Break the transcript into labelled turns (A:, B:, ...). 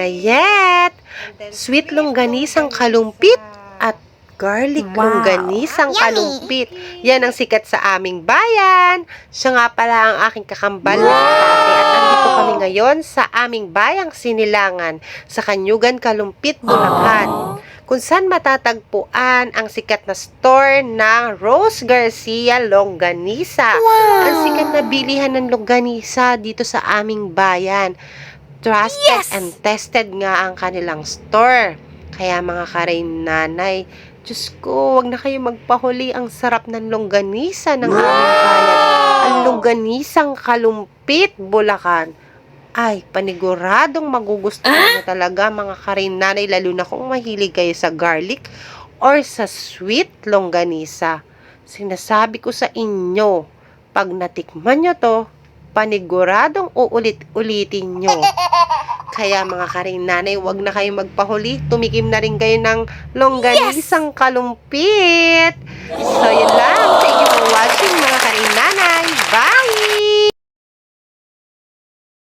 A: Binayet, sweet longganisang kalumpit, at garlic longganisang kalumpit. Yan ang sikat sa aming bayan. Siya nga pala ang aking kakambal na si Tate. At andito kami ngayon sa aming bayang Sinilangan, sa Kanyugan, Kalumpit, Bulacan, kung saan matatagpuan ang sikat na store ng Rose Garcia Longganisa. Ang sikat na bilihan ng longganisa dito sa aming bayan. Trusted and tested nga ang kanilang store. Kaya mga karinanay, Diyos ko, wag na kayo magpahuli. Ang sarap ng longganisa ng aming bayan. Ang longganisang Kalumpit, Bulacan. Ay, paniguradong magugustuhan na talaga mga karinanay, lalo na kung mahilig kayo sa garlic or sa sweet longganisa. Sinasabi ko sa inyo, pag natikman nyo to, paniguradong uulit-ulitin nyo. Kaya mga karinanay, wag na kayo magpahuli. Tumikim na rin kayo ng longganisang kalumpit. So, yun lang. Thank you for watching mga karinanay.